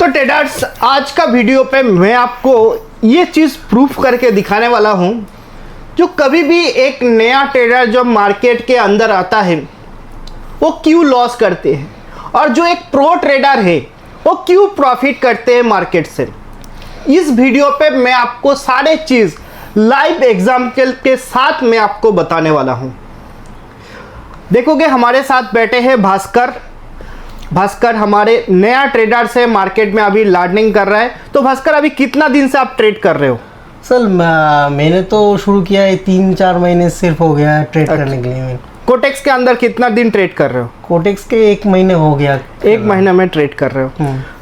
तो ट्रेडर्स, आज का वीडियो पे मैं आपको ये चीज़ प्रूफ करके दिखाने वाला हूँ, जो कभी भी एक नया ट्रेडर जो मार्केट के अंदर आता है वो क्यों लॉस करते हैं और जो एक प्रो ट्रेडर है वो क्यों प्रॉफिट करते हैं मार्केट से। इस वीडियो पे मैं आपको सारे चीज़ लाइव एग्जाम्पल के साथ मैं आपको बताने वाला हूँ। देखोगे हमारे साथ बैठे हैं भास्कर हमारे नया ट्रेडर से मार्केट में अभी लर्निंग कर रहा है। तो भास्कर, अभी कितना दिन से आप ट्रेड कर रहे हो? सर मैंने तो शुरू किया है 3-4 महीने सिर्फ हो गया है ट्रेड करने के लिए। कोटेक्स के अंदर कितना दिन ट्रेड कर रहे हो? कोटेक्स के 1 महीने हो गया। 1 महीने में ट्रेड कर रहे हो।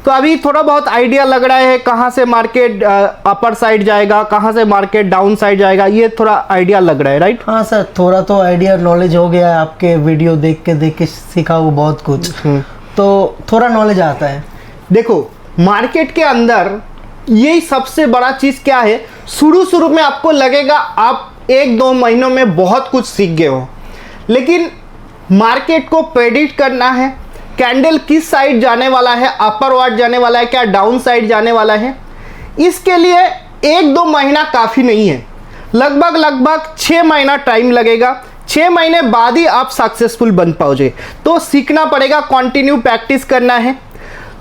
तो अभी थोड़ा बहुत आइडिया लग रहा है कहाँ से मार्केट अपर साइड जाएगा, कहाँ से मार्केट डाउन साइड जाएगा, ये थोड़ा आइडिया लग रहा है, राइट? हाँ सर, थोड़ा तो आइडिया नॉलेज हो गया है। आपके वीडियो देख के सीखा वो बहुत कुछ, तो थोड़ा नॉलेज आता है। देखो मार्केट के अंदर यही सबसे बड़ा चीज़ क्या है, शुरू में आपको लगेगा आप 1-2 महीनों में बहुत कुछ सीख गए हो, लेकिन मार्केट को प्रेडिक्ट करना है, कैंडल किस साइड जाने वाला है, अपर वार्ड जाने वाला है क्या डाउन साइड जाने वाला है, इसके लिए 1-2 महीना काफ़ी नहीं है। लगभग 6 महीना टाइम लगेगा। 6 महीने बाद ही आप सक्सेसफुल बन पाओगे। तो सीखना पड़ेगा, कंटिन्यू प्रैक्टिस करना है।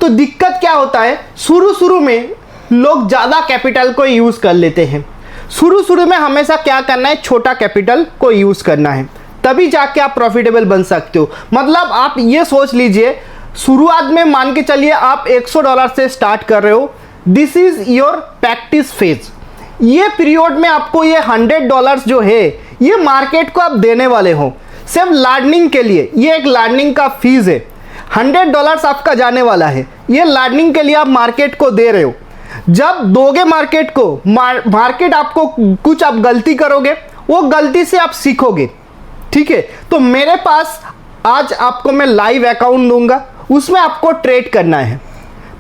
तो दिक्कत क्या होता है, शुरू में लोग ज़्यादा कैपिटल को यूज़ कर लेते हैं। शुरू में हमेशा क्या करना है, छोटा कैपिटल को यूज़ करना है, तभी जाके आप प्रॉफिटेबल बन सकते हो। मतलब आप ये सोच लीजिए, शुरुआत में मान के चलिए आप $100 से स्टार्ट कर रहे हो। This is your practice phase. ये पीरियड में आपको ये $100 जो है ये मार्केट को आप देने वाले हो सिर्फ लर्निंग के लिए। ये एक लर्निंग का फीस है, $100 आपका जाने वाला है। ये लर्निंग के लिए आप मार्केट को दे रहे हो। जब दोगे मार्केट को, मार्केट आपको कुछ आप गलती करोगे, वो गलती से आप सीखोगे, ठीक है? तो मेरे पास आज आपको मैं लाइव अकाउंट दूंगा, उसमें आपको ट्रेड करना है।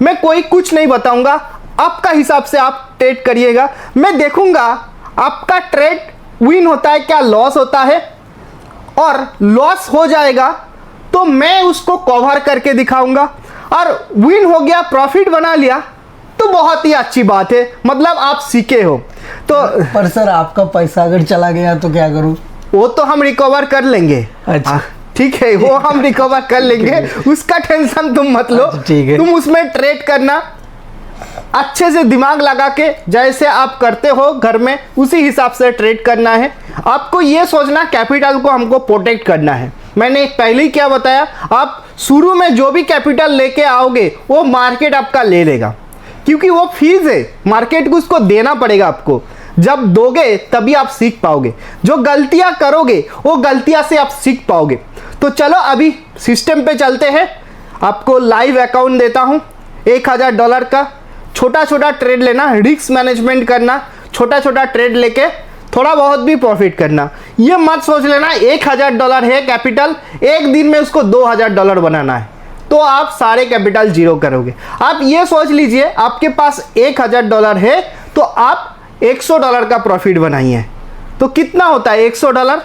मैं कोई कुछ नहीं बताऊंगा, आपका हिसाब से आप ट्रेड करिएगा। मैं देखूंगा आपका ट्रेड विन होता है क्या लॉस होता है, और लॉस हो जाएगा तो मैं उसको कवर करके दिखाऊंगा, और विन हो गया, प्रॉफिट बना लिया तो बहुत ही अच्छी बात है, मतलब आप सीखे हो। तो पर सर आपका पैसा अगर चला गया तो क्या करूं? वो तो हम रिकवर कर लेंगे। अच्छा ठीक है, वो हम रिकवर कर लेंगे, उसका टेंशन तुम मत लो। ठीक है। तुम उसमें ट्रेड करना अच्छे से, दिमाग लगा के, जैसे आप करते हो घर में उसी हिसाब से ट्रेड करना है। आपको ये सोचना कैपिटल को हमको प्रोटेक्ट करना है। मैंने पहले ही क्या बताया, आप शुरू में जो भी कैपिटल लेके आओगे वो मार्केट आपका ले लेगा, क्योंकि वो फीस है, मार्केट को उसको देना पड़ेगा आपको। जब दोगे तभी आप सीख पाओगे। जो गलतियां करोगे वो गलतियां से आप सीख पाओगे। तो चलो अभी सिस्टम पे चलते हैं। आपको लाइव अकाउंट देता हूं $1000 का। छोटा ट्रेड लेना, रिस्क मैनेजमेंट करना, छोटा ट्रेड लेके थोड़ा बहुत भी प्रॉफिट करना। ये मत सोच लेना $1000 है कैपिटल, एक दिन में उसको $2000 बनाना है, तो आप सारे कैपिटल जीरो करोगे। आप ये सोच लीजिए आपके पास $1000 है तो आप $100 का प्रॉफिट बनाइए, तो कितना होता है $100?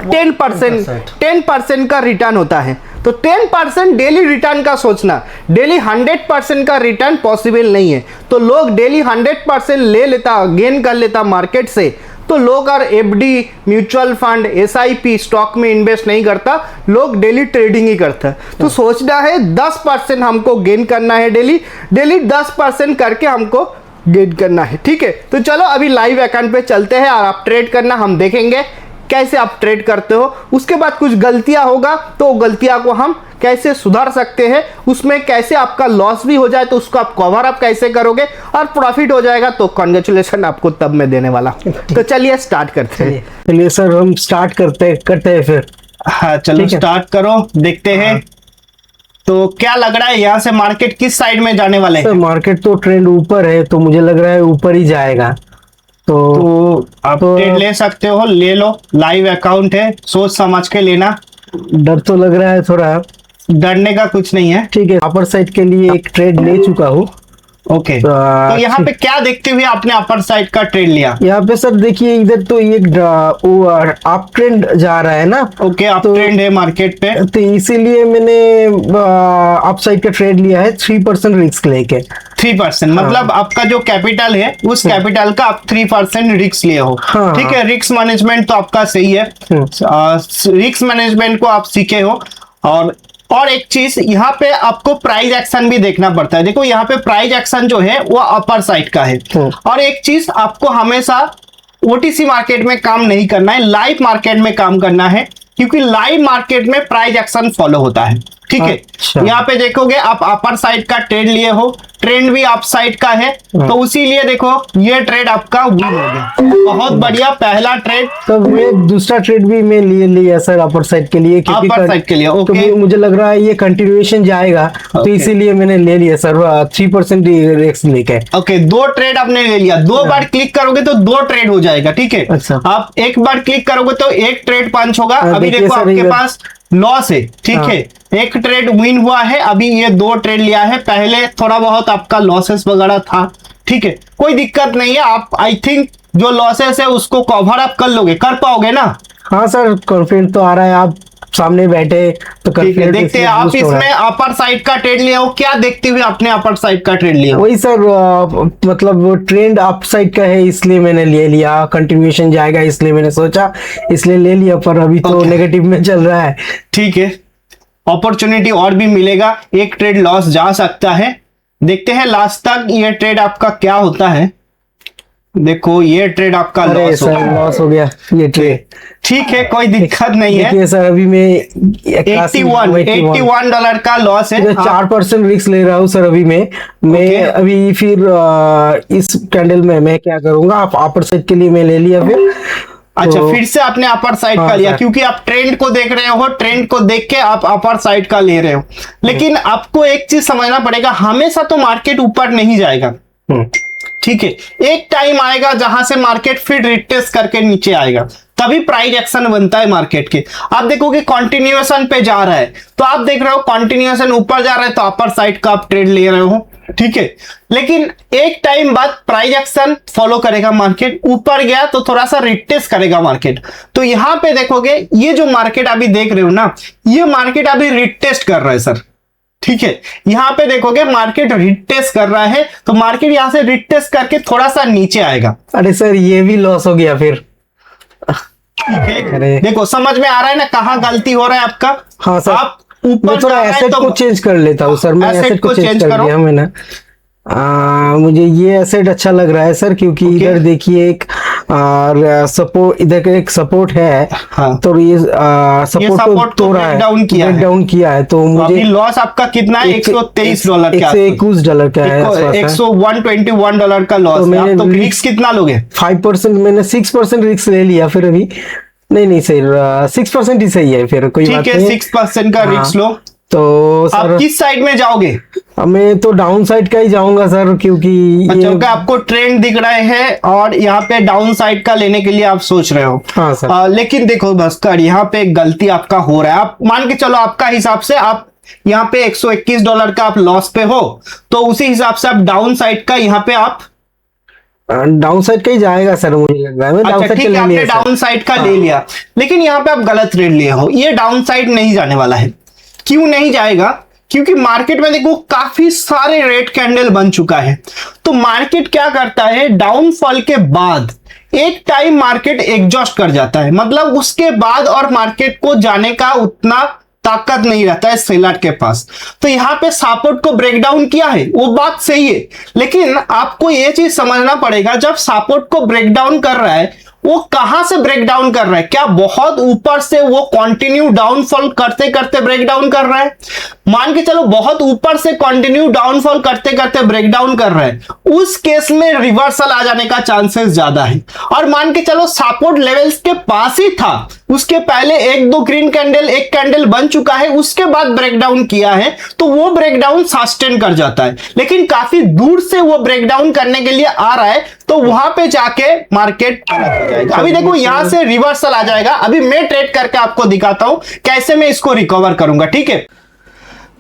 10% का रिटर्न होता है। तो 10% डेली रिटर्न का सोचना, डेली 100% का रिटर्न पॉसिबल नहीं है। तो लोग डेली 100% ले लेता, गेन कर लेता मार्केट से, तो लोग और FD, mutual fund, SIP, stock में इन्वेस्ट नहीं करता, लोग डेली ट्रेडिंग ही करता है। तो सोचना है 10% हमको गेन करना है, डेली 10% करके हमको गेन करना है, ठीक है? तो चलो अभी लाइव अकाउंट पे चलते हैं और आप ट्रेड करना, हम देखेंगे कैसे आप ट्रेड करते हो। उसके बाद कुछ गलतियां होगा तो गलतियां को हम कैसे सुधार सकते हैं, उसमें कैसे आपका लॉस भी हो जाए तो उसको आप कवर अप कैसे करोगे, और प्रॉफिट हो जाएगा तो कांग्रेचुलेशन आपको तब मैं देने वाला। तो चलिए स्टार्ट करते हैं। चलिए सर, हम स्टार्ट करते हैं फिर। हाँ चलो स्टार्ट करो, देखते हैं। तो क्या लग रहा है यहाँ से मार्केट किस साइड में जाने वाले हैं? मार्केट तो ट्रेंड ऊपर है, तो मुझे लग रहा है ऊपर ही जाएगा। तो आप ट्रेड ले सकते हो, ले लो, लाइव अकाउंट है, सोच समझ के लेना। डर तो लग रहा है थोड़ा। डरने का कुछ नहीं है, ठीक है। अपर साइड के लिए एक ट्रेड ले चुका हूँ, ओके तो यहाँ पे क्या देखते हुए आपने अपर साइड का ट्रेड लिया? यहाँ पे सर देखिए इधर तो ये अप ट्रेंड जा रहा है ना। ओके अप ट्रेंड है मार्केट पे, तो इसीलिए मैंने अप साइड का ट्रेड लिया है 3% रिस्क लेके। 3% मतलब आपका जो कैपिटल है उस कैपिटल का आप 3% रिस्क लिए हो। हाँ, ठीक है, रिस्क मैनेजमेंट तो आपका सही है, रिस्क मैनेजमेंट को आप सीखे हो। और एक चीज यहाँ पे आपको प्राइस एक्शन भी देखना पड़ता है। देखो यहाँ पे प्राइस एक्शन जो है वो अपर साइड का है। और एक चीज आपको हमेशा ओटीसी मार्केट में काम नहीं करना है, लाइव मार्केट में काम करना है, क्योंकि लाइव मार्केट में प्राइस एक्शन फॉलो होता है। ठीक है, यहाँ पे देखोगे आप अपर साइड का ट्रेड लिए हो, ट्रेंड भी अप साइड का है, तो उसी लिए देखो ये ट्रेड आपका विन हो गया। बहुत बढ़िया पहला ट्रेड। तो मैं दूसरा ट्रेड भी मैं लिया सर अपर साइड के लिए, अपर साइड के लिए। ओके तो मुझे लग रहा है ये कंटिन्यूएशन जाएगा, तो इसीलिए मैंने ले लिया सर 3% रिस्क लेके। ओके, 2 ट्रेड आपने ले लिया, 2 बार क्लिक करोगे तो 2 ट्रेड हो जाएगा। ठीक है, अच्छा। आप एक बार क्लिक करोगे तो 1 ट्रेड पंच होगा। अभी देखो आपके पास लॉस है। ठीक है, 1 ट्रेड विन हुआ है, अभी ये 2 ट्रेड लिया है। पहले थोड़ा बहुत आपका लॉसेस वगैरह था। ठीक है, कोई दिक्कत नहीं है, आप आई थिंक जो लॉसेस है उसको कवर अप कर लोगे, कर पाओगे ना? हाँ सर, कॉन्फिडेंट तो आ रहा है, आप सामने बैठे तो देखते हैं। आप इसमें अपर साइड का ट्रेड लिया हो, क्या देखते हुए आपने अपर साइड का ट्रेड लिया? वही सर, मतलब वो ट्रेंड अप साइड का है इसलिए मैंने ले लिया, कंटिन्यूएशन जाएगा इसलिए मैंने सोचा, इसलिए ले लिया, पर अभी तो नेगेटिव में चल रहा है। ठीक है, अपॉर्चुनिटी और भी मिलेगा, एक ट्रेड लॉस जा सकता है। देखते हैं लास्ट तक ये ट्रेड आपका क्या होता है। देखो ये ट्रेड आपका लॉस हो गया ये ट्रेड। ठीक है, कोई दिक्कत नहीं है। देखिए सर, अभी मैं 81 डॉलर का लॉस है। 4% रिस्क ले रहा हूँ सर अभी मैं अभी फिर इस कैंडल में मैं क्या करूंगा, आप अपर साइड के लिए मैं ले लिया फिर। अच्छा, फिर से आपने अपर साइड का लिया, क्योंकि आप ट्रेंड को देख रहे हो, ट्रेंड को देख के आप अपर साइड का ले रहे हो। लेकिन आपको एक चीज समझना पड़ेगा, हमेशा तो मार्केट ऊपर नहीं जाएगा। ठीक है, एक टाइम आएगा जहां से मार्केट फिर रिटेस्ट करके नीचे आएगा, तभी प्राइस एक्शन बनता है मार्केट के। आप देखोगे कंटिन्यूएशन पे जा रहा है, तो आप देख रहे हो कंटिन्यूएशन ऊपर जा रहा है तो अपर साइड का आप ट्रेड ले रहे हो। ठीक है, लेकिन एक टाइम बाद प्राइस एक्शन फॉलो करेगा मार्केट, ऊपर गया तो थोड़ा सा रिटेस्ट करेगा मार्केट। तो यहां पे देखोगे ये जो मार्केट अभी देख रहे हो ना, ये मार्केट अभी रिटेस्ट कर रहा है सर। ठीक है, यहां पे देखोगे मार्केट रिटेस्ट कर रहा है, तो मार्केट यहां से रिटेस्ट करके थोड़ा सा नीचे आएगा। अरे सर, ये भी लॉस हो गया फिर। देखो समझ में आ रहा है ना कहाँ गलती हो रहा है आपका? हाँ सर, आप ऊपर थोड़ा एसेट को चेंज कर लेता हूँ सर, मैं एसेट को चेंज कर दिया मैंने। मुझे ये एसेट अच्छा लग रहा है सर, क्योंकि इधर देखिए एक सपोर्ट, इधर एक सपोर्ट है। हाँ, तो ये सपोर्ट को ब्रेक डाउन किया है। तो मुझे लॉस आपका कितना है? $123 का, $121 का है, $121 का लॉस। तो आप तो रिस्क कितना लोगे? 5%, मैंने 6% रिस्क ले लिया फिर अभी। नहीं सर, 6% ही सही है फिर, कोई बात नहीं। 6% का रिस्क लो। तो सर आप किस साइड में जाओगे? मैं तो डाउन साइड का ही जाऊंगा सर, क्योंकि अच्छा, आपको ट्रेंड दिख रहे हैं और यहाँ पे डाउन साइड का लेने के लिए आप सोच रहे हो। हाँ सर। लेकिन देखो भास्कर, यहाँ पे एक गलती आपका हो रहा है। आप मान के चलो आपका हिसाब से आप यहाँ पे $121 का आप लॉस पे हो, तो उसी हिसाब से आप डाउन साइड का यहाँ पे आप डाउन साइड का ही जाएगा सर, मुझे लग रहा है। मैं अच्छा ठीक है, आपने डाउन साइड का ले लिया, लेकिन यहाँ पे आप गलत ट्रेड लिए हो। ये डाउन साइड नहीं जाने वाला है। क्यों नहीं जाएगा? क्योंकि मार्केट में देखो काफी सारे रेड कैंडल बन चुका है। तो मार्केट क्या करता है, डाउनफॉल के बाद एक टाइम मार्केट एग्जॉस्ट कर जाता है, मतलब उसके बाद और मार्केट को जाने का उतना ताकत नहीं रहता है सेलर के पास। तो यहां पे सपोर्ट को ब्रेक डाउन किया है, वो बात सही है, लेकिन आपको ये चीज समझना पड़ेगा, जब सपोर्ट को ब्रेक डाउन कर रहा है वो कहां से ब्रेक डाउन कर रहा है? क्या बहुत ऊपर से वो कंटिन्यू डाउनफॉल करते करते ब्रेक डाउन कर रहा है? मान के चलो बहुत ऊपर से कंटिन्यू डाउनफॉल करते करते ब्रेक डाउन कर रहा है, उस केस में रिवर्सल आ जाने का चांसेस ज्यादा है। और मान के चलो सपोर्ट लेवल्स के पास ही था, उसके पहले 1-2 ग्रीन कैंडल, एक कैंडल बन चुका है, उसके बाद ब्रेक डाउन किया है, तो वो ब्रेक डाउन सस्टेन कर जाता है। लेकिन काफी दूर से वो ब्रेक डाउन करने के लिए आ रहा है, तो वहां पे जाके मार्केट पलट जाएगा। अभी देखो यहां से रिवर्सल आ जाएगा। अभी मैं ट्रेड करके आपको दिखाता हूं कैसे मैं इसको रिकवर करूंगा। ठीक है,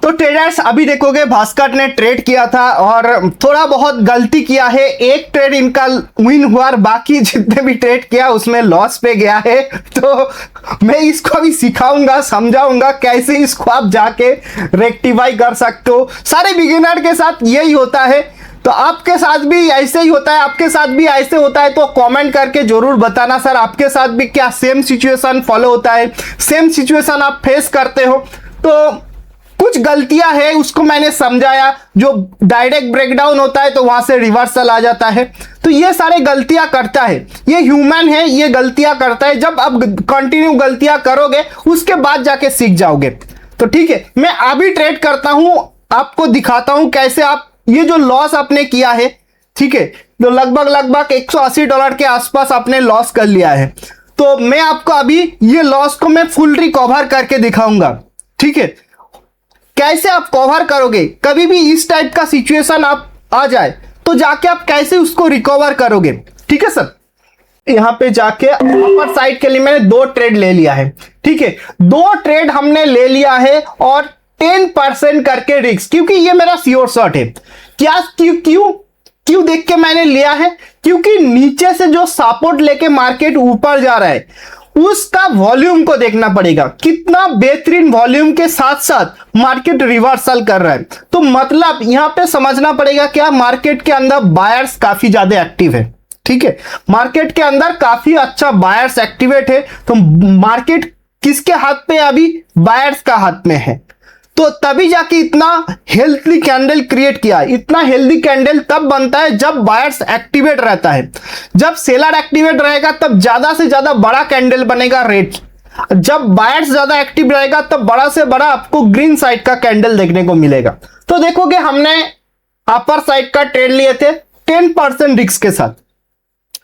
तो ट्रेडर्स अभी देखोगे भास्कर ने ट्रेड किया था और थोड़ा बहुत गलती किया है। एक ट्रेड इनका विन हुआ और बाकी जितने भी ट्रेड किया उसमें लॉस पे गया है। तो मैं इसको अभी सिखाऊंगा, समझाऊंगा कैसे इसको आप जाके रेक्टिफाई कर सकते हो। सारे बिगिनर के साथ यही होता है, तो आपके साथ भी ऐसे ही होता है, आपके साथ भी ऐसे होता है तो कमेंट करके जरूर बताना सर आपके साथ भी क्या सेम सिचुएशन फॉलो होता है, सेम सिचुएशन आप फेस करते हो। तो कुछ गलतियां है उसको मैंने समझाया, जो डायरेक्ट ब्रेकडाउन होता है तो वहां से रिवर्सल आ जाता है। तो ये सारे गलतियां करता है, ये ह्यूमन है, ये गलतियां करता है। जब आप कंटिन्यू गलतियां करोगे उसके बाद जाके सीख जाओगे। तो ठीक है, मैं अभी ट्रेड करता हूं, आपको दिखाता हूं कैसे आप ये जो लॉस आपने किया है, ठीक है, जो लगभग $180 के आसपास आपने लॉस कर लिया है। तो मैं आपको अभी ये लॉस को मैं फुल रिकवर करके दिखाऊंगा। ठीक है, कैसे आप कवर करोगे, कभी भी इस टाइप का सिचुएशन आप आ जाए तो जाके आप कैसे उसको रिकवर करोगे। ठीक है सर, यहां पे जाके अपर साइड के लिए मैंने 2 ट्रेड ले लिया है। ठीक है, 2 ट्रेड हमने ले लिया है और 10% करके रिस्क, क्योंकि ये मेरा श्योर शॉट है। क्या क्यों देख के मैंने लिया है, क्योंकि नीचे से जो सपोर्ट लेके मार्केट ऊपर जा रहा है उसका वॉल्यूम को देखना पड़ेगा, कितना बेहतरीन वॉल्यूम के साथ साथ मार्केट रिवर्सल कर रहा है। तो मतलब यहां पे समझना पड़ेगा क्या, मार्केट के अंदर बायर्स काफी ज्यादा एक्टिव है। ठीक है, मार्केट के अंदर काफी अच्छा बायर्स एक्टिवेट है। तो मार्केट किसके हाथ पे, अभी बायर्स का हाथ में है। तो तभी जाके इतना हेल्थी कैंडल क्रिएट किया। इतना हेल्दी कैंडल तब बनता है जब बायर्स एक्टिवेट रहता है। जब सेलर एक्टिवेट रहेगा तब ज्यादा से ज्यादा बड़ा कैंडल बनेगा रेड। जब बायर्स ज्यादा एक्टिव रहेगा तब बड़ा से बड़ा आपको ग्रीन साइड का कैंडल देखने को मिलेगा। तो देखोगे हमने अपर साइड का ट्रेड लिए थे 10% रिस्क के साथ।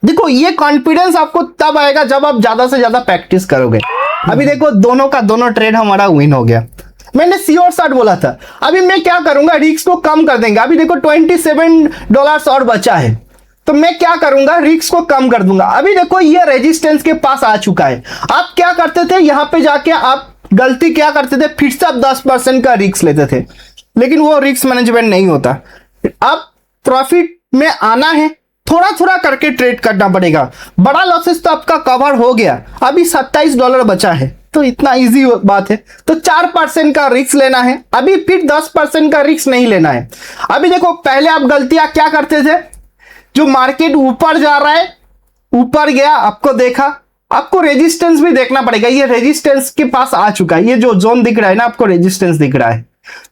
देखो ये कॉन्फिडेंस आपको तब आएगा जब आप ज्यादा से ज्यादा प्रैक्टिस करोगे। अभी देखो दोनों का दोनों ट्रेड हमारा विन हो गया। मैंने श्योर शॉट बोला था। अभी मैं क्या करूंगा, रिस्क को कम कर देंगे। अभी देखो $27 और बचा है, तो मैं क्या करूंगा, रिस्क को कम कर दूंगा। अभी देखो ये रेजिस्टेंस के पास आ चुका है। आप क्या करते थे, यहां पे जाके आप गलती क्या करते थे, फिर से आप 10% का रिस्क लेते थे, लेकिन वो रिस्क मैनेजमेंट नहीं होता। आप प्रॉफिट में आना है, थोड़ा थोड़ा करके ट्रेड करना पड़ेगा। बड़ा लॉसेस तो आपका कवर हो गया, अभी $27 बचा है, तो इतना इजी बात है। तो 4% का रिस्क लेना है, अभी फिर 10% का रिस्क नहीं लेना है। अभी देखो पहले आप गलतियां क्या करते थे, जो मार्केट ऊपर जा रहा है, ऊपर गया, आपको देखा, आपको रेजिस्टेंस भी देखना पड़ेगा। ये रेजिस्टेंस के पास आ चुका है, ये जो जोन दिख रहा है ना, आपको रेजिस्टेंस दिख रहा है।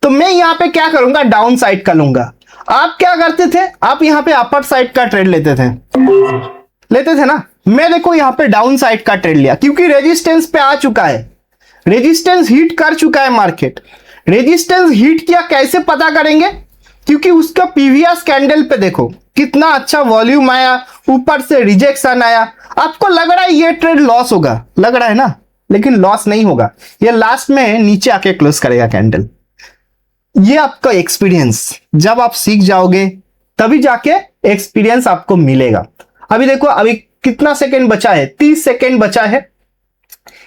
तो मैं यहां पे क्या करूंगा, डाउन साइड का लूंगा। आप क्या करते थे, आप यहां पे अपर साइड का ट्रेड लेते थे ना। मैं देखो यहां पे डाउन साइड का ट्रेड लिया, क्योंकि रेजिस्टेंस पे आ चुका है, रेजिस्टेंस हिट कर चुका है मार्केट। रेजिस्टेंस हिट किया, कैसे पता करेंगे, क्योंकि उसका प्रीवियस कैंडल पे देखो कितना अच्छा वॉल्यूम आया, ऊपर से रिजेक्शन आया। आपको लग रहा है ये ट्रेड लॉस होगा, लग रहा है ना, लेकिन लॉस नहीं होगा। ये लास्ट में नीचे आके क्लोज करेगा कैंडल। ये आपका एक्सपीरियंस, जब आप सीख जाओगे तभी जाके एक्सपीरियंस आपको मिलेगा। अभी देखो अभी कितना सेकंड बचा है, 30 सेकंड बचा है।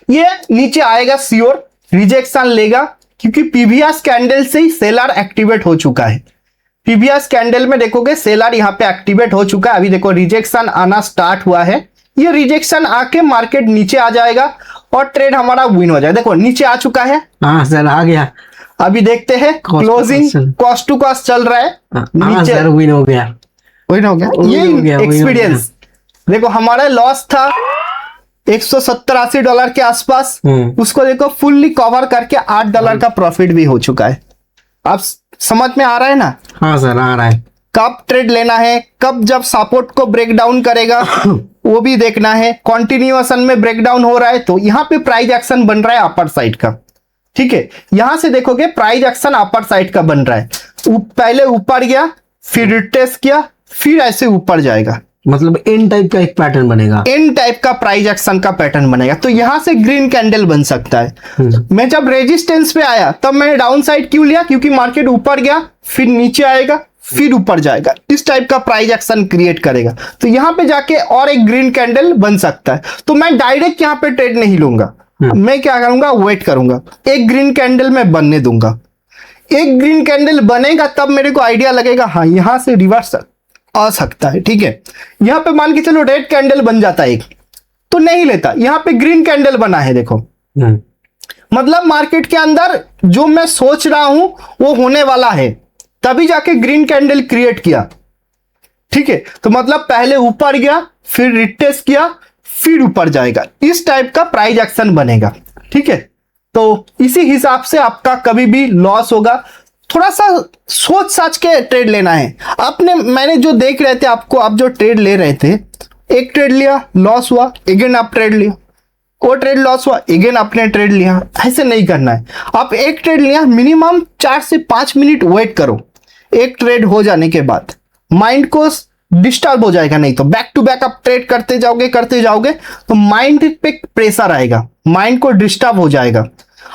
ये नीचे आएगा श्योर, रिजेक्शन लेगा, क्योंकि प्रीवियस कैंडल से ही सेलर एक्टिवेट हो चुका है। प्रीवियस कैंडल में देखोगे सेलर यहां पे एक्टिवेट हो चुका है। अभी देखो रिजेक्शन आना स्टार्ट हुआ है, ये रिजेक्शन आके मार्केट नीचे आ जाएगा और ट्रेड हमारा विन हो जाएगा। देखो नीचे आ चुका है, हाँ सर आ गया। अभी देखते हैं क्लोजिंग, कॉस्ट टू कॉस्ट चल रहा है, नीचे सर विन हो गया, विन हो गया। ये एक्सपीरियंस देखो, हमारा लॉस था $170-80 के आसपास, उसको देखो फुल्ली कवर करके $8 का प्रॉफिट भी हो चुका है। आप समझ में आ रहा है ना? हाँ सर आ रहा है। कब ट्रेड लेना है, कब जब सपोर्ट को ब्रेक डाउन करेगा वो भी देखना है। कंटिन्यूएशन में ब्रेक डाउन हो रहा है तो यहाँ पे प्राइस एक्शन बन रहा है अपर साइड का। ठीक है, यहां से देखोगे प्राइस एक्शन अपर साइड का बन रहा है। पहले ऊपर गया, फिर रिटेस्ट किया, फिर ऐसे ऊपर जाएगा, मतलब इन टाइप का एक पैटर्न बनेगा, इन टाइप का प्राइस एक्शन का पैटर्न बनेगा। तो यहां से ग्रीन कैंडल बन सकता है। मैं जब रेजिस्टेंस पे आया तब मैंने डाउन साइड क्यों लिया, क्योंकि मार्केट ऊपर गया, फिर नीचे आएगा, फिर ऊपर जाएगा, इस टाइप का प्राइस एक्शन क्रिएट करेगा। तो यहां पे जाके और एक ग्रीन कैंडल बन सकता है। तो मैं डायरेक्ट यहां पे ट्रेड नहीं लूंगा, मैं क्या करूंगा, वेट करूंगा, एक ग्रीन कैंडल में बनने दूंगा। एक ग्रीन कैंडल बनेगा तब मेरे को आइडिया लगेगा हाँ यहां से रिवर्स आ सकता है, ठीक है। यहां पे मान के चलो रेड कैंडल बन जाता है एक, तो नहीं लेता। यहां पे ग्रीन कैंडल बना है देखो, मतलब मार्केट के अंदर जो मैं सोच रहा हूं वो होने वाला है, तभी जाके ग्रीन कैंडल क्रिएट किया, ठीक है। तो मतलब पहले ऊपर गया, फिर रिटेस्ट किया, फिर ऊपर जाएगा, इस टाइप का प्राइस एक्शन बनेगा, ठीक है। तो इसी हिसाब से आपका कभी भी लॉस होगा। थोड़ा सा सोच साच के ट्रेड लेना है आपने। मैंने जो देख रहे थे आपको, आप जो ट्रेड ले रहे थे, एक ट्रेड लिया लॉस हुआ, अगेन आप ट्रेड लिया, वो ट्रेड लॉस हुआ, अगेन आपने ट्रेड लिया, ऐसे नहीं करना है। आप एक ट्रेड लिया, मिनिमम 4 से 5 मिनट वेट करो। एक ट्रेड हो जाने के बाद माइंड को डिस्टर्ब हो जाएगा, नहीं तो बैक टू बैक आप ट्रेड करते जाओगे तो माइंड पे प्रेशर आएगा, माइंड को डिस्टर्ब हो जाएगा।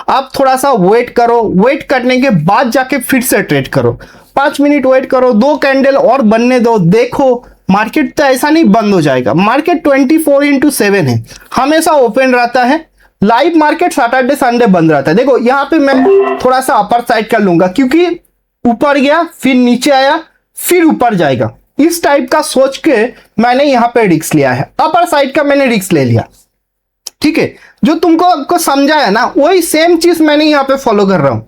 आप थोड़ा सा वेट करो, वेट करने के बाद जाके फिर से ट्रेड करो, 5 मिनट वेट करो, 2 कैंडल और बनने दो, देखो मार्केट तो ऐसा नहीं बंद हो जाएगा। मार्केट 24/7 है, हमेशा ओपन रहता है। लाइव मार्केट सैटरडे संडे बंद रहता है। देखो यहाँ पे मैं थोड़ा सा अपर साइड कर लूंगा, क्योंकि ऊपर गया फिर नीचे आया फिर ऊपर जाएगा, इस टाइप का सोच के मैंने यहां पे रिस्क लिया है। अपर साइड का मैंने रिस्क ले लिया, ठीक है। जो तुमको आपको समझाया ना, वही सेम चीज मैंने यहां पे फॉलो कर रहा हूं।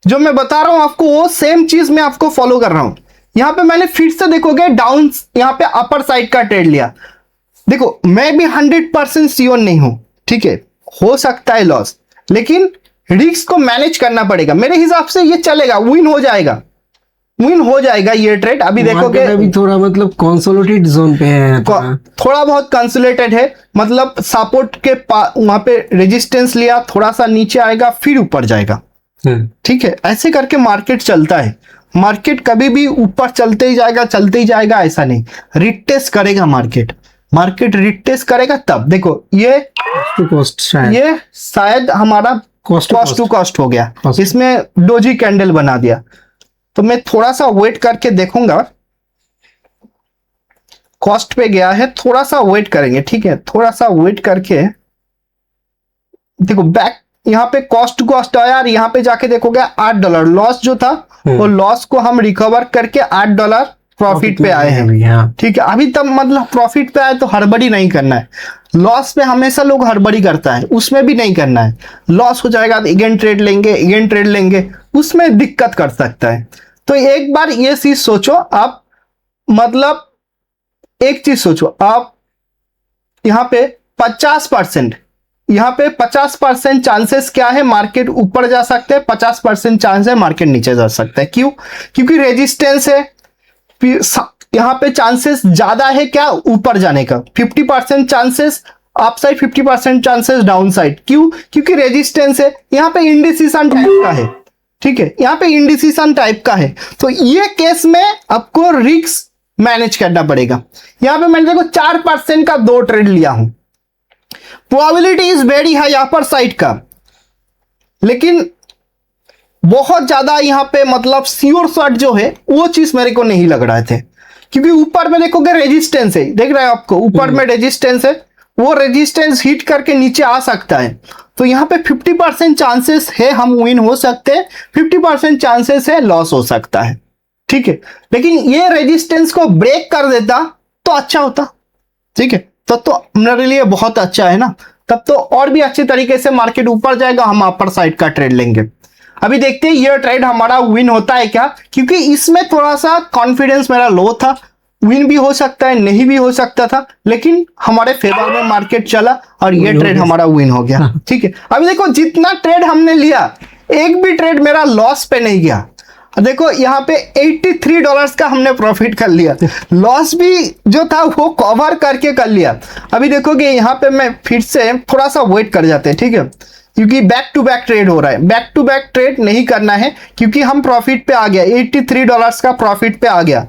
जो मैं बता रहा हूं आपको, वो सेम चीज मैं आपको फॉलो कर रहा हूं। यहां पे मैंने फिर से देखोगे डाउन, यहां पे अपर साइड का ट्रेड लिया। देखो मैं भी 100% श्योर नहीं हूं, ठीक है, हो सकता है लॉस, लेकिन रिस्क को मैनेज करना पड़ेगा। मेरे हिसाब से ये चलेगा, विन हो जाएगा, विन हो जाएगा ये ट्रेड। अभी देखोगे अभी थोड़ा मतलब कंसोलिडेटेड जोन पे है, थोड़ा बहुत कंसोलिडेटेड है, मतलब सपोर्ट के वहां पे रेजिस्टेंस लिया, थोड़ा सा नीचे आएगा फिर ऊपर जाएगा, ठीक है। ऐसे करके मार्केट चलता है। मार्केट कभी भी ऊपर चलते ही जाएगा ऐसा नहीं, रिटेस्ट करेगा मार्केट रिटेस्ट करेगा तब। देखो ये शायद हमारा कॉस्ट टू कॉस्ट हो गया, इसमें डोजी कैंडल बना दिया। तो मैं थोड़ा सा वेट करके देखूंगा, कॉस्ट पे गया है, थोड़ा सा वेट करेंगे, ठीक है। थोड़ा सा वेट करके देखो बैक, यहाँ पे कॉस्ट आया और यहाँ पे जाके देखोगे $8 लॉस जो था, वो लॉस को हम रिकवर करके $8 प्रॉफिट पे आए हैं, ठीक है। अभी तब मतलब प्रॉफिट पे आए तो हड़बड़ी नहीं करना है। लॉस पे हमेशा लोग हड़बड़ी करता है, उसमें भी नहीं करना है। लॉस हो जाएगा तो अगेन ट्रेड लेंगे, उसमें दिक्कत कर सकता है। तो एक बार ये चीज सोचो आप, मतलब एक चीज सोचो आप, यहाँ पे 50% चांसेस क्या है, मार्केट ऊपर जा सकते हैं, 50% चांस है मार्केट नीचे जा सकता है। क्यों? क्योंकि रेजिस्टेंस है, यहाँ पे चांसेस ज्यादा है क्या ऊपर जाने का, 50% chances up side, 50% chances down side. क्यों? क्योंकि रेजिस्टेंस है, यहाँ पे इंडिसीजन टाइप का है, ठीक है, यहाँ पे इंडिसीजन टाइप का है। तो ये केस में आपको रिस्क मैनेज करना पड़ेगा। यहाँ पे मैंने देखो 4% का 2 ट्रेड लिया हूं, probability is very high upper side का, लेकिन बहुत ज्यादा यहाँ पे मतलब श्योर शॉट जो है वो चीज मेरे को नहीं लग रहे थे, क्योंकि ऊपर में देखोगे रेजिस्टेंस है, देख रहे हो आपको ऊपर में रेजिस्टेंस है, वो रेजिस्टेंस हिट करके नीचे आ सकता है। तो यहाँ पे 50% चांसेस है हम विन हो सकते हैं, 50% चांसेस है लॉस हो सकता है, ठीक है। लेकिन ये रेजिस्टेंस को ब्रेक कर देता तो अच्छा होता, ठीक है, तो मेरे लिए बहुत अच्छा है ना, तब तो और भी अच्छे तरीके से मार्केट ऊपर जाएगा, हम अपर साइड का ट्रेड लेंगे। अभी देखते हैं ये ट्रेड हमारा विन होता है क्या, क्योंकि इसमें थोड़ा सा कॉन्फिडेंस मेरा लो था, विन भी हो सकता है नहीं भी हो सकता था, लेकिन हमारे फेवर में मार्केट चला और ये ट्रेड हमारा विन हो गया, ठीक है। अभी देखो जितना ट्रेड हमने लिया, एक भी ट्रेड मेरा लॉस पे नहीं गया। देखो यहाँ पे $83 का हमने प्रॉफिट कर लिया, लॉस भी जो था वो कवर करके कर लिया। अभी देखोगे यहाँ पे मैं फिर से थोड़ा सा वेट कर जाते हैं, ठीक है, क्योंकि बैक टू बैक ट्रेड हो रहा है। बैक टू बैक ट्रेड नहीं करना है, क्योंकि हम प्रॉफिट पे आ गया, $83 का प्रॉफिट पे आ गया।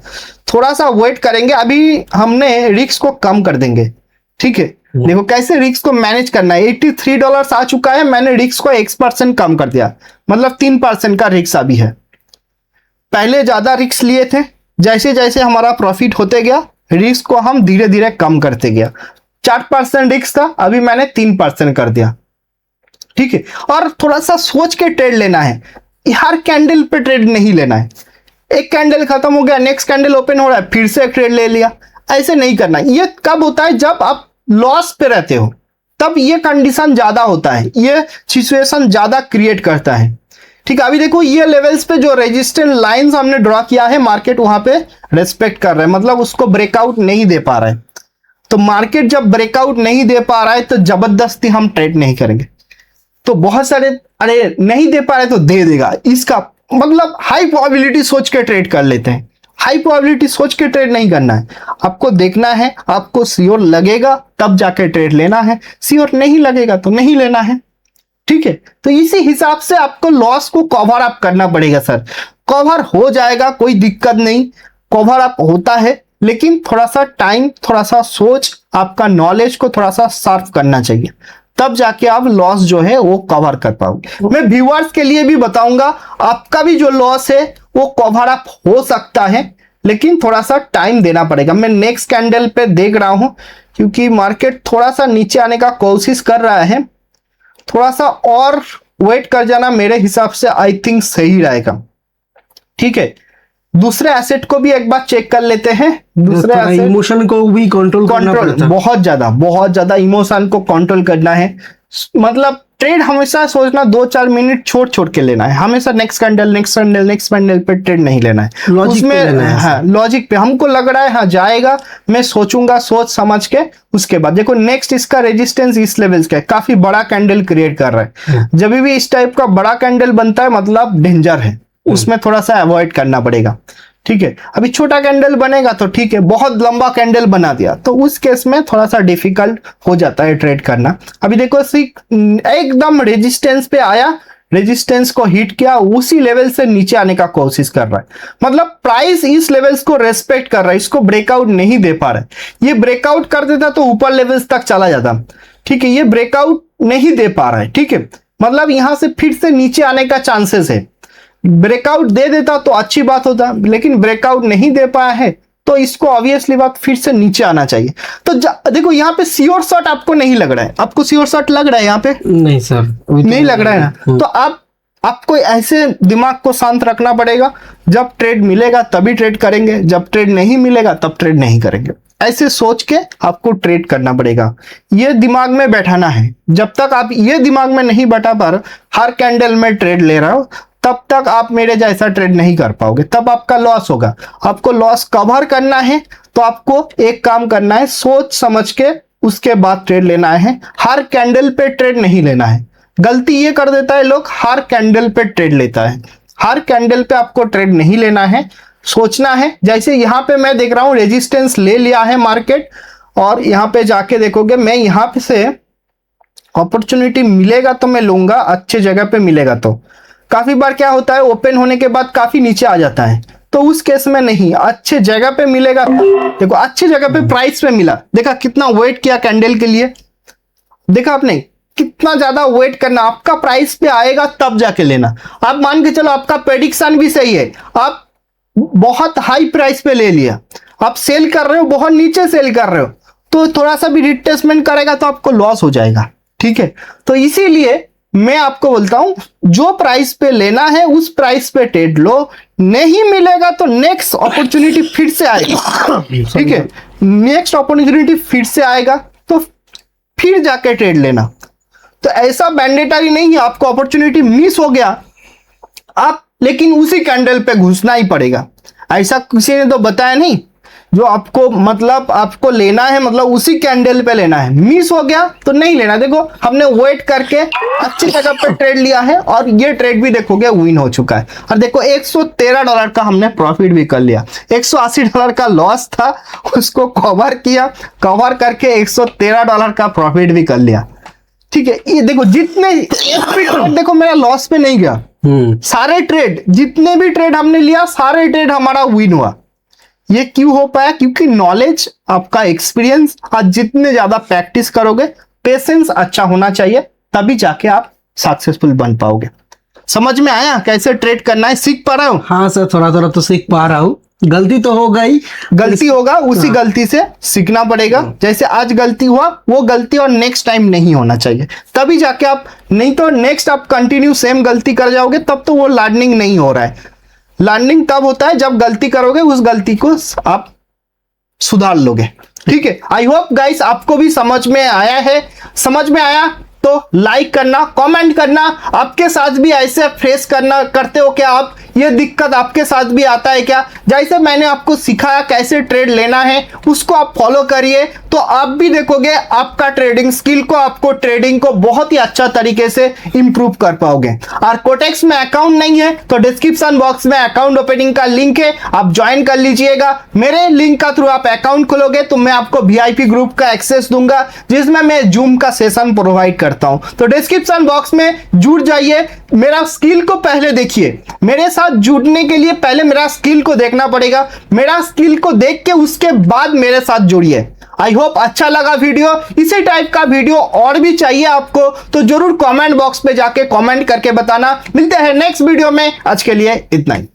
थोड़ा सा वेट करेंगे, अभी हमने रिस्क को कम कर देंगे, ठीक है। देखो कैसे रिस्क को मैनेज करना है, $83 आ चुका है, मैंने रिस्क को 1% कम कर दिया, मतलब 3% का रिस्क अभी है। पहले ज्यादा रिस्क लिए थे, जैसे जैसे हमारा प्रॉफिट होते गया रिस्क को हम धीरे धीरे कम करते गया। 4% रिस्क था, अभी मैंने 3% कर दिया, ठीक है। और थोड़ा सा सोच के ट्रेड लेना है। हर कैंडल पे ट्रेड नहीं लेना है। एक कैंडल खत्म हो गया, नेक्स्ट कैंडल ओपन हो रहा है, फिर से एक ट्रेड ले लिया, ऐसे नहीं करना। ये कब होता है? जब आप लॉस पे रहते हो, तब ये कंडीशन ज्यादा होता है, ये सिचुएशन ज्यादा क्रिएट करता है। ठीक है, अभी देखो ये लेवल्स पे जो रेजिस्टेंस लाइंस हमने ड्रॉ किया है, मार्केट वहां पे रेस्पेक्ट कर रहा है, मतलब उसको ब्रेकआउट नहीं दे पा रहा है। तो मार्केट जब ब्रेकआउट नहीं दे पा रहा है तो जबरदस्ती हम ट्रेड नहीं करेंगे। तो बहुत सारे अरे नहीं दे पा रहे तो दे देगा, इसका मतलब हाई प्रोबेबिलिटी सोच के ट्रेड कर लेते हैं। हाई प्रोबेबिलिटी सोच के ट्रेड नहीं करना है, आपको देखना है, आपको श्योर लगेगा तब जाके ट्रेड लेना है, श्योर नहीं लगेगा तो नहीं लेना है। ठीक है, तो इसी हिसाब से आपको लॉस को कवर अप करना पड़ेगा। सर कवर हो जाएगा, कोई दिक्कत नहीं, कवर अप होता है, लेकिन थोड़ा सा टाइम, थोड़ा सा सोच, आपका नॉलेज को थोड़ा सा शार्प करना चाहिए, तब जाके आप लॉस जो है वो कवर कर पाओगे। मैं व्यूअर्स के लिए भी बताऊंगा, आपका भी जो लॉस है वो कवर अप हो सकता है, लेकिन थोड़ा सा टाइम देना पड़ेगा। मैं नेक्स्ट कैंडल पे देख रहा हूं, क्योंकि मार्केट थोड़ा सा नीचे आने का कोशिश कर रहा है, थोड़ा सा और वेट कर जाना मेरे हिसाब से आई थिंक सही रहेगा। ठीक है, दूसरे एसेट को भी एक बार चेक कर लेते हैं। दूसरे एसेट, इमोशन को भी कंट्रोल बहुत ज्यादा इमोशन को कंट्रोल करना है। मतलब ट्रेड हमेशा सोचना 2-4 मिनट छोड़ के लेना है, हमेशा नेक्स्ट कैंडल पे ट्रेड नहीं लेना है। उसमें हाँ लॉजिक पे हमको लग रहा है हाँ जाएगा, मैं सोचूंगा, सोच समझ के उसके बाद। देखो नेक्स्ट इसका रेजिस्टेंस इस लेवल का है, काफी बड़ा कैंडल क्रिएट कर रहा है। जब भी इस टाइप का बड़ा कैंडल बनता है मतलब डेंजर है, उसमें थोड़ा सा अवॉइड करना पड़ेगा। ठीक है, अभी छोटा कैंडल बनेगा तो ठीक है, बहुत लंबा कैंडल बना दिया तो उस केस में थोड़ा सा डिफिकल्ट हो जाता है ट्रेड करना। अभी देखो एकदम रेजिस्टेंस पे आया, रेजिस्टेंस को हिट किया, उसी लेवल से नीचे आने का कोशिश कर रहा है, मतलब प्राइस इस लेवल्स को रेस्पेक्ट कर रहा है, इसको ब्रेकआउट नहीं दे पा रहा है। ये ब्रेकआउट कर देता तो ऊपर लेवल्स तक चला जाता। ठीक है, ये ब्रेकआउट नहीं दे पा रहा है। ठीक है, मतलब यहां से फिर से नीचे आने का चांसेस है। ब्रेकआउट दे देता तो अच्छी बात होता, लेकिन ब्रेकआउट नहीं दे पाया है तो इसको ऑब्वियसली बात फिर से नीचे आना चाहिए। तो देखो यहाँ पे श्योर शॉट आपको नहीं लग रहा है, आपको श्योर शॉट लग रहा है यहाँ पे? नहीं सर, नहीं लग रहा है ना। तो आपको ऐसे दिमाग को शांत रखना पड़ेगा, जब ट्रेड मिलेगा तभी ट्रेड करेंगे, जब ट्रेड नहीं मिलेगा तब ट्रेड नहीं करेंगे, ऐसे सोच के आपको ट्रेड करना पड़ेगा। ये दिमाग में बैठाना है। जब तक आप ये दिमाग में नहीं बैठा पर हर कैंडल में ट्रेड ले रहा हो, तब तक आप मेरे जैसा ट्रेड नहीं कर पाओगे, तब आपका लॉस होगा। आपको लॉस कवर करना है तो आपको एक काम करना है, सोच समझ के उसके बाद ट्रेड लेना है। हर कैंडल पे ट्रेड नहीं लेना है। गलती ये कर देता है लोग, हर कैंडल पे ट्रेड लेता है। हर कैंडल पे आपको ट्रेड नहीं लेना है, सोचना है। जैसे यहाँ पे मैं देख रहा हूँ रेजिस्टेंस ले लिया है मार्केट, और यहाँ पे जाके देखोगे मैं यहाँ पे से अपॉर्चुनिटी मिलेगा तो मैं लूंगा, अच्छे जगह पे मिलेगा तो। काफी बार क्या होता है ओपन होने के बाद काफी नीचे आ जाता है, तो उस केस में नहीं, अच्छे जगह पे मिलेगा। देखो अच्छे जगह पे प्राइस पे मिला, देखा कितना वेट किया कैंडल के लिए, देखा आपने कितना ज्यादा वेट करना, आपका प्राइस पे आएगा तब जाके लेना। आप मान के चलो आपका प्रेडिक्शन भी सही है, आप बहुत हाई प्राइस पे ले लिया, आप सेल कर रहे हो, बहुत नीचे सेल कर रहे हो, तो थोड़ा सा भी रिट्रेसमेंट करेगा तो आपको लॉस हो जाएगा। ठीक है, तो इसीलिए मैं आपको बोलता हूं जो प्राइस पे लेना है उस प्राइस पे ट्रेड लो, नहीं मिलेगा तो नेक्स्ट अपॉर्चुनिटी फिर से आएगा। ठीक है, नेक्स्ट अपॉर्चुनिटी फिर से आएगा तो फिर जाके ट्रेड लेना। तो ऐसा मैंडेटरी नहीं है आपको अपॉर्चुनिटी मिस हो गया आप लेकिन उसी कैंडल पे घुसना ही पड़ेगा, ऐसा किसी ने तो बताया नहीं। जो आपको मतलब आपको लेना है मतलब उसी कैंडल पे लेना है, मिस हो गया तो नहीं लेना। देखो हमने वेट करके अच्छी जगह पे ट्रेड लिया है और ये ट्रेड भी देखोगे विन हो चुका है। और देखो $113 का हमने प्रॉफिट भी कर लिया, $180 का लॉस था उसको कवर किया, कवर करके $113 का प्रॉफिट भी कर लिया। ठीक है, ये देखो जितने देखो मेरा लॉस पे नहीं गया, सारे ट्रेड जितने भी ट्रेड हमने लिया सारे ट्रेड हमारा विन हुआ। ये क्यों हो पाया? क्योंकि नॉलेज, आपका एक्सपीरियंस, आज जितने ज्यादा प्रैक्टिस करोगे, पेशेंस अच्छा होना चाहिए, तभी जाके आप सक्सेसफुल बन पाओगे। समझ में आया कैसे ट्रेड करना है? सीख पा रहे हो? हाँ सर, थोड़ा थोड़ा तो सीख पा रहा हूँ। गलती तो होगा ही, गलती होगा, उसी गलती से सीखना पड़ेगा। जैसे आज गलती हुआ, वो गलती और नेक्स्ट टाइम नहीं होना चाहिए, तभी जाके आप, नहीं तो नेक्स्ट आप कंटिन्यू सेम गलती कर जाओगे, तब तो वो लर्निंग नहीं हो रहा है। लर्निंग तब होता है जब गलती करोगे, उस गलती को आप सुधार लोगे। ठीक है, आई होप गाइस आपको भी समझ में आया है। समझ में आया तो लाइक करना, कमेंट करना। आपके साथ भी ऐसे फेस करते हो क्या आप? ये दिक्कत आपके साथ भी आता है क्या? जैसे मैंने आपको सिखाया कैसे ट्रेड लेना है, उसको आप फॉलो करिए, तो आप भी देखोगे आपका ट्रेडिंग स्किल को, आपको ट्रेडिंग को बहुत ही अच्छा तरीके से इंप्रूव कर पाओगे। और कोटेक्स में अकाउंट नहीं है तो डिस्क्रिप्शन बॉक्स में अकाउंट ओपनिंग का लिंक है, आप ज्वाइन कर लीजिएगा। मेरे लिंक का थ्रू आप अकाउंट खोलोगे तो मैं आपको VIP ग्रुप का एक्सेस दूंगा, जिसमें मैं जूम का सेशन प्रोवाइड करता हूं। तो डिस्क्रिप्शन बॉक्स में जुड़ जाइए। मेरा स्किल को पहले देखिए, मेरे साथ जुड़ने के लिए पहले मेरा स्किल को देखना पड़ेगा। मेरा स्किल को देख के उसके बाद मेरे साथ जुड़िए। आई होप अच्छा लगा वीडियो। इसी टाइप का वीडियो और भी चाहिए आपको तो जरूर कमेंट बॉक्स पे जाके कमेंट करके बताना। मिलते हैं नेक्स्ट वीडियो में, आज के लिए इतना ही।